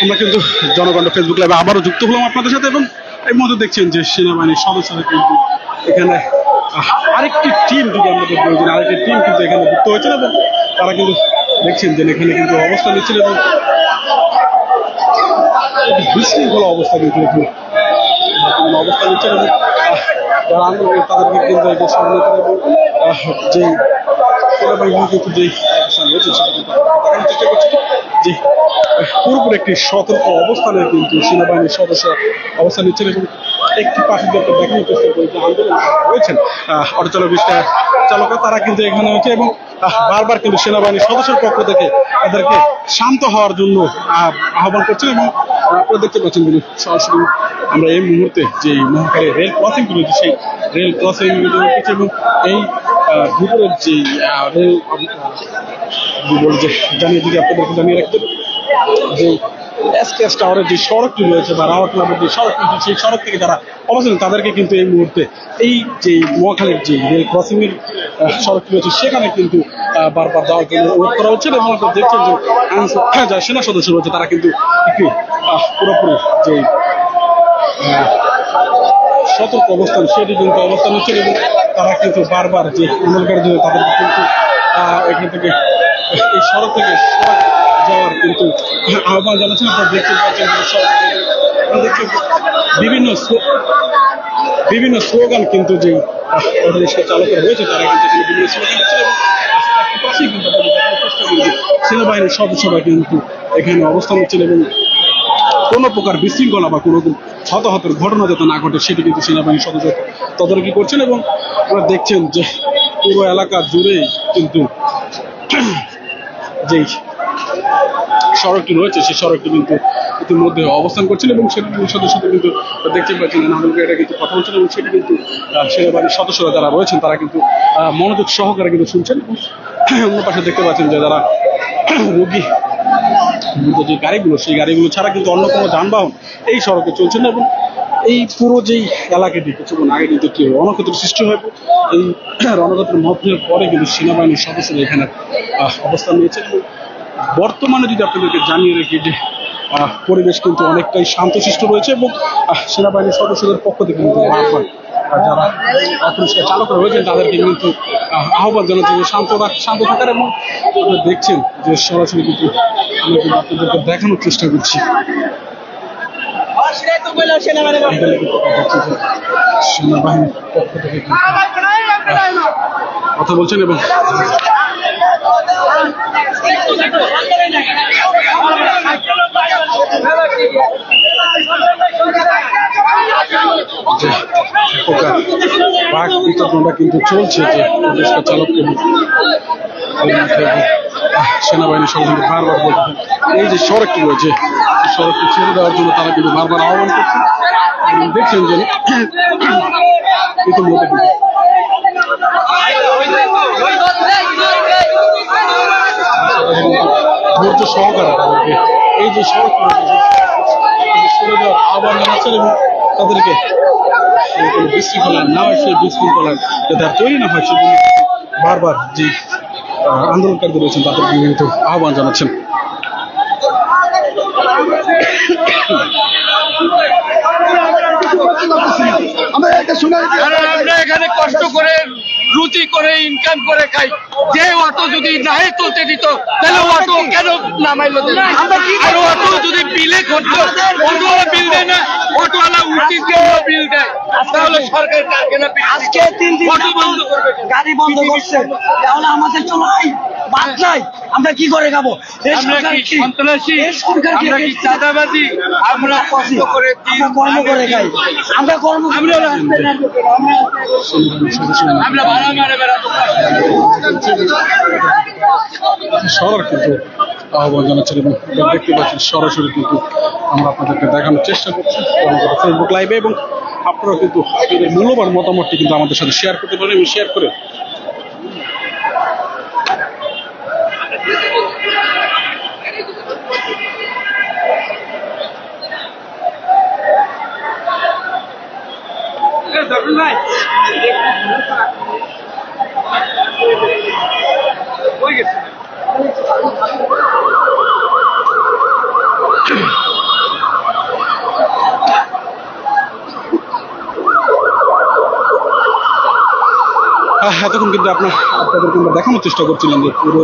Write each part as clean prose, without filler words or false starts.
আমরা কিন্তু জনগণ ফেসবুক লাইভে আবারও যুক্ত হলাম আপনাদের সাথে এবং এর মধ্যে দেখছেন যে সেনাবাহিনীর সদস্যরা কিন্তু এখানে আরেকটি টিম যদি আমরা দেখবো আরেকটি টিম কিন্তু এখানে যুক্ত হয়েছিল এবং তারা কিন্তু দেখছেন যে এখানে কিন্তু অবস্থা নিচ্ছিল এবং বিশৃঙ্খলা অবস্থা কিন্তু অবস্থা নিচ্ছেন এবং যারা আন্দোলন তাদেরকে কিন্তু যে সামনে যে সেনাবাহিনী কিন্তু যে রয়েছে সেটা কিন্তু দেখানোর চেষ্টা করছে যে পুরোপুরি একটি সতর্ক অবস্থানে কিন্তু সেনাবাহিনীর সদস্য অবস্থান নিচ্ছেন এবং একটি পাশে দেখানোর চেষ্টা করে যে আন্দোলন রয়েছেন অটো চালকরা তারা কিন্তু এখানে হচ্ছে এবং বারবার কিন্তু সেনাবাহিনীর সদস্যের পক্ষ থেকে তাদেরকে শান্ত হওয়ার জন্য আহ্বান করছেন এবং আপনারা দেখতে পাচ্ছেন কিন্তু সরাসরি আমরা এই মুহূর্তে যে মহাখালী রেল ক্রসিং রয়েছে সেই রেল ক্রসিং এবং এই ভিতরের যে রেল যে জানিয়ে দিকে আপনাদেরকে জানিয়ে রাখতে যে এসকেএস টাওয়ারের যে সড়কটি রয়েছে বা রাওয়া ক্লাবের যে সড়কটি সেই সড়ক থেকে যারা অবস্থান তাদেরকে কিন্তু এই মুহূর্তে এই যে মহাখালীর যে রেল ক্রসিং এর সড়কটি রয়েছে সেখানে কিন্তু বারবার যাওয়ার জন্য অনুরোধ করা হচ্ছে এবং আপনারা দেখছেন যে যারা সেনা সদস্য রয়েছে তারা কিন্তু একটু পুরোপুরি যে সতর্ক অবস্থান সেটি কিন্তু অবস্থান হচ্ছে এবং তারা কিন্তু বারবার যে আন্দোলনকারীর জন্য তাদেরকে কিন্তু এখান থেকে এই সড়ক থেকে যাওয়ার কিন্তু আহ্বান জানাচ্ছেন। আপনারা দেখতে পাচ্ছেন বিভিন্ন স্লোগান কিন্তু যে অটোরিক্সা চালকেরা রয়েছে তারা কিন্তু বিভিন্ন স্লোগান দিচ্ছেন এবং পাশেই কিন্তু চেষ্টা করি সেনাবাহিনীর সদস্যরা কিন্তু এখানে অবস্থান নিচ্ছেন এবং কোনো প্রকার বিশৃঙ্খলা বা কোনো হতাহতের ঘটনা যাতে না ঘটে সেটি কিন্তু সেনাবাহিনীর সদস্য তদারকি করছেন এবং আপনারা দেখছেন যে পুরো এলাকা জুড়ে কিন্তু যেই সড়কটি রয়েছে সেই সড়কটি কিন্তু ইতিমধ্যে অবস্থান করছেন এবং সেনাবাহিনীর সদস্যদের কিন্তু দেখতে পাচ্ছেন এটা কিন্তু কথা বলছেন এবং সেটি কিন্তু সেনাবাহিনীর সদস্যরা যারা রয়েছেন তারা কিন্তু মনোযোগ সহকারে কিন্তু শুনছেন এবং অন্য পাশে দেখতে পাচ্ছেন যে যারা রোগী যে গাড়িগুলো সেই গাড়িগুলো ছাড়া কিন্তু অন্য কোনো যানবাহন এই সড়কে চলছে না এবং এই পুরো যেই এলাকাটি কিছুক্ষণ আগে কিন্তু কি রণক্ষেত্র সৃষ্টি হয় এই রণক্ষেত্রের মধ্যে পরে কিন্তু সেনাবাহিনীর সদস্যরা এখানে অবস্থান নিয়েছেন এবং বর্তমানে যদি আপনাদেরকে জানিয়ে রাখি যে পরিবেশ কিন্তু অনেকটাই শান্তশিষ্ট রয়েছে এবং সেনাবাহিনীর সদস্যদের পক্ষ থেকে কিন্তু বারবার যারা অটোরিক্সা চালকরা রয়েছেন তাদেরকে কিন্তু আহ্বান জানাচ্ছেন যে শান্ত থাকার এবং দেখছেন যে সরাসরি কিন্তু আমরা কিন্তু আপনাদেরকে দেখানোর চেষ্টা করছি সেনাবাহিনীর পক্ষ থেকে কথা বলছেন এবং বাঘ বিতর্কটা কিন্তু চলছে যে অটোরিক্সা চালককে সেনাবাহিনীর সঙ্গে কিন্তু বারবার বলছেন এই যে সড়কটি রয়েছে সড়কটি ছেড়ে দেওয়ার জন্য তারা কিন্তু বারবার আহ্বান করছেন দেখছেন যে ইতিমধ্যে ধৈর্য সহকারে তাদেরকে এই যে সড়ক রয়েছে সরে দেওয়ার আহ্বান জানাচ্ছেন এবং তাদেরকে বিশৃঙ্খলা না হয় সেই বিশৃঙ্খলা যাতে আর তৈরি না হয় সেজন্য বারবার যে আন্দোলনকারীদের রয়েছেন তাদেরকে কিন্তু আহ্বান জানাচ্ছেন। আমরা এখানে কষ্ট করে রুটি করে ইনকাম করে খাই, যে অটো যদি নাই তুলতে দিত তাহলে অটো কেন নামাইলো? আর অটো যদি বিলে করতো, অটোওয়ালা বিল দেয় না, অটোওয়ালা উচিত বিল দেয়, তাহলে সরকার কেন আজকে 3 দিন অটো বন্ধ করবে, গাড়ি বন্ধ করছে, তাহলে আমাদের চলাই বাদ নাই, আমরা কি করে খাবো? আমরা কি সন্ত্রাসী? আমরা কি চাঁদাবাজি? আমরা কষ্ট করে কর্ম করে খাই, আমরা কর্ম আমরা ভাড়া মারে বেড়াবো। সরকার কিন্তু আহ্বান জানাচ্ছেন এবং দেখতে পাচ্ছেন সরাসরি কিন্তু আমরা আপনাদেরকে দেখানোর চেষ্টা করছি ফেসবুক লাইভে এবং আপনারা কিন্তু আপনাদের মূল্যবান মতামতটি কিন্তু আমাদের সাথে শেয়ার করতে পারেন এবং শেয়ার করে এতক্ষণ কিন্তু আপনাদেরকে আমরা দেখানোর চেষ্টা করছিলাম যে পুরো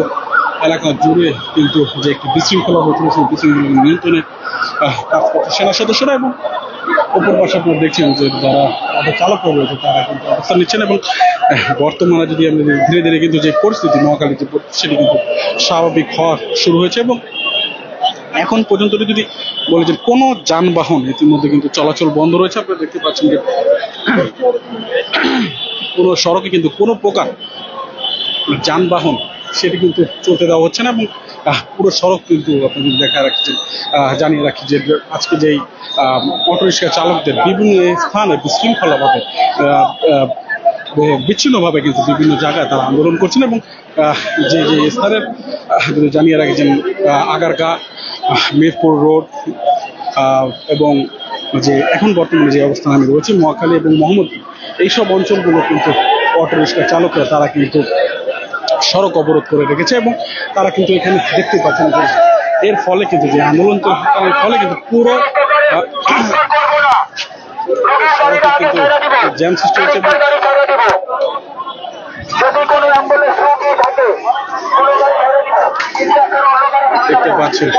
এলাকা জুড়ে কিন্তু যে একটি বিশৃঙ্খলা হচ্ছে সেই বিশৃঙ্খলা নিয়ন্ত্রণে কাজ করছে সেনা সদস্যরা, এবং অপর পাশে আপনারা দেখছেন যে যারা অটো চালকরা রয়েছে তারা কিন্তু অবস্থান নিচ্ছেন। এবং বর্তমানে যদি আমরা ধীরে ধীরে কিন্তু যে পরিস্থিতি মহাখালীর যে সেটি কিন্তু স্বাভাবিক হওয়া শুরু হয়েছে, এবং এখন পর্যন্ত যদি বলে যে কোনো যানবাহন ইতিমধ্যে কিন্তু চলাচল বন্ধ রয়েছে। আপনারা দেখতে পাচ্ছেন যে পুরো সড়কে কিন্তু কোনো প্রকার যানবাহন সেটি কিন্তু চলতে দেওয়া হচ্ছে না, এবং পুরো সড়ক কিন্তু আপনাদের জানিয়ে রাখছি যে আজকে যেই অটোরিক্সা চালকদের বিভিন্ন স্থানে বিশৃঙ্খলাভাবে বিচ্ছিন্নভাবে কিন্তু বিভিন্ন জায়গায় তারা আন্দোলন করছেন, এবং যে যে স্থানের যদি জানিয়ে রাখি যে আগারগাঁ, মিরপুর রোড এবং যে এখন বর্তমানে যে অবস্থান আমি রয়েছি মহাখালী এবং মোহাম্মদপুর, এইসব অঞ্চলগুলো কিন্তু অটোরিক্সা চালকরা তারা কিন্তু সড়ক অবরোধ করে রেখেছে, এবং তারা কিন্তু এখানে দেখতে পাচ্ছেন যে এর ফলে কিন্তু যে আন্দোলন এর ফলে কিন্তু পুরো সড়কে কিন্তু জ্যাম সৃষ্টি হচ্ছে। দেখতে পাচ্ছেন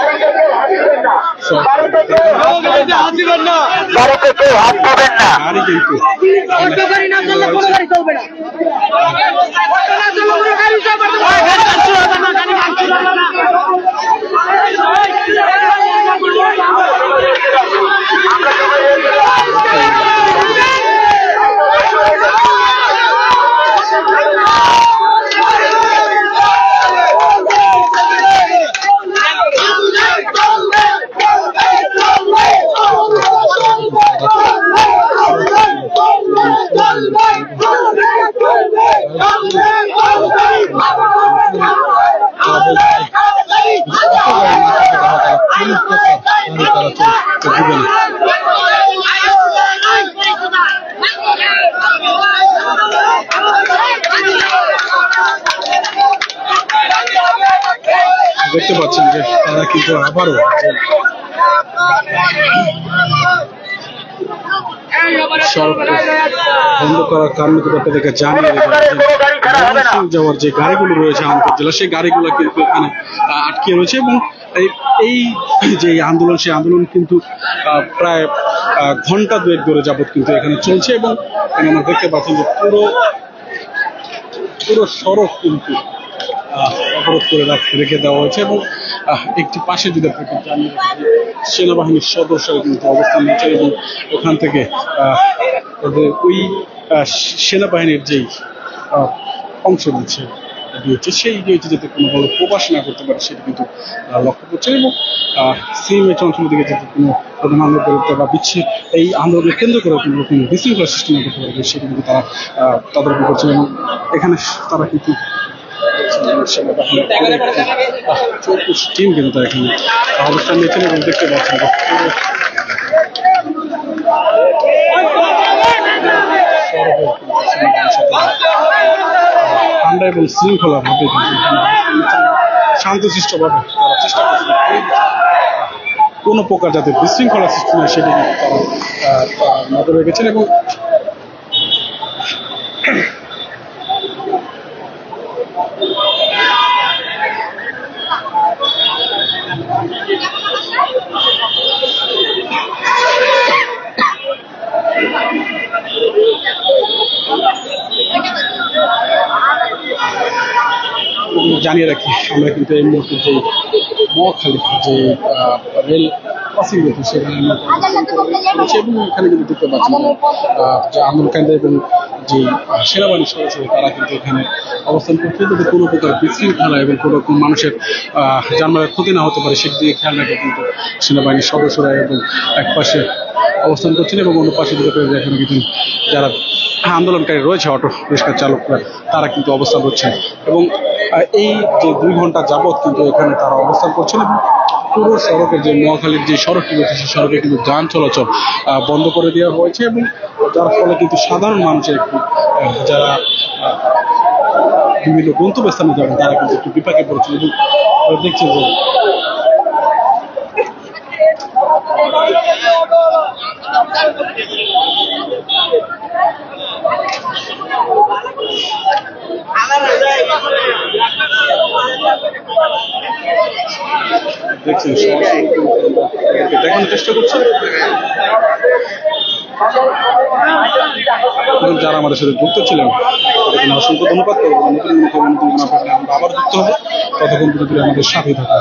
দেখতে পাচ্ছেন যে তারা কিন্তু আবারও বন্ধ করার কারণ আপনাদেরকে জানিয়ে যাওয়ার যে গাড়িগুলো রয়েছে আন্তর্জেলা, সেই গাড়িগুলো কিন্তু এখানে আটকে রয়েছে, এবং এই যে আন্দোলন সেই আন্দোলন কিন্তু প্রায় ঘন্টা দুয়েক ধরে যাবত কিন্তু এখানে চলছে, এবং আমরা দেখতে পাচ্ছেন যে পুরো সড়ক কিন্তু অবরোধ করে রেখে দেওয়া হয়েছে, এবং একটি পাশে যদি আপনাকে জানিয়ে সেনাবাহিনীর সদস্যরা কিন্তু অবস্থান নিচ্ছে, এবং ওখান থেকে ওই সেনাবাহিনীর যেই অংশ দিচ্ছে সেই দিয়েছে যাতে কোনোভাবে প্রকাশ না করতে পারে সেটি কিন্তু লক্ষ্য করছে, এবং সিএমএইচ অঞ্চলের দিকে যাতে কোনো প্রধান আন্দোলন বা বিচ্ছিন্ন এই আন্দোলনকে কেন্দ্র করে কোনো রকম বিশৃঙ্খলা সৃষ্টি না করতে পারবে সেটি কিন্তু তারা তদারকি করছে, এবং এখানে তারা কিন্তু টিম কিন্তু তারা এখানে অবস্থান নিয়েছেন, এবং দেখতে পাচ্ছেন ঠান্ডা এবং শৃঙ্খলা ভাবে শান্তশিষ্ট ভাবে তারা চেষ্টা করছেন কোনো প্রকার যাতে বিশৃঙ্খলা সৃষ্টি হয় সেটি তারা নজর রেখেছেন, এবং জানিয়ে রাখি আমরা কিন্তু এই মুহূর্তে যে মহাখালী যে রেল ক্রসিং রয়েছে সেখানে এবং এখানে কিন্তু দেখতে পাচ্ছি যে আন্দোলনকারীরা এবং যে সেনাবাহিনীর সদস্য তারা কিন্তু এখানে অবস্থান করছে যাতে কোনো প্রকার বিশৃঙ্খলা এবং কোনো রকম মানুষের যানবাহনের ক্ষতি না হতে পারে সেটি দিকে খেয়াল রাখে কিন্তু সেনাবাহিনীর সদস্যরা এবং এক পাশে অবস্থান করছেন, এবং অন্য পাশে এখানে কিন্তু যারা আন্দোলনকারী রয়েছে অটো রিক্সা চালকরা তারা কিন্তু অবস্থান করছেন, এবং এই যে 2 ঘন্টা যাবৎ কিন্তু এখানে তারা অবস্থান করছেন, এবং পুরো সড়কের যে মহাখালীর যে সড়কটি রয়েছে সেই সড়কে কিন্তু যান চলাচল বন্ধ করে দেওয়া হয়েছে, এবং যার ফলে কিন্তু সাধারণ মানুষের একটু যারা বিভিন্ন গন্তব্যস্থানে যাবেন তারা কিন্তু একটু বিপাকে পড়েছিল। এবং দেখছেন যে দেখছেন দেখানোর চেষ্টা করছি যারা আমাদের সাথে যুক্ত ছিলেন অসংখ্য ধন্যবাদ। আবার যুক্ত হবে, ততক্ষণ আমাদের সাথে থাকুন।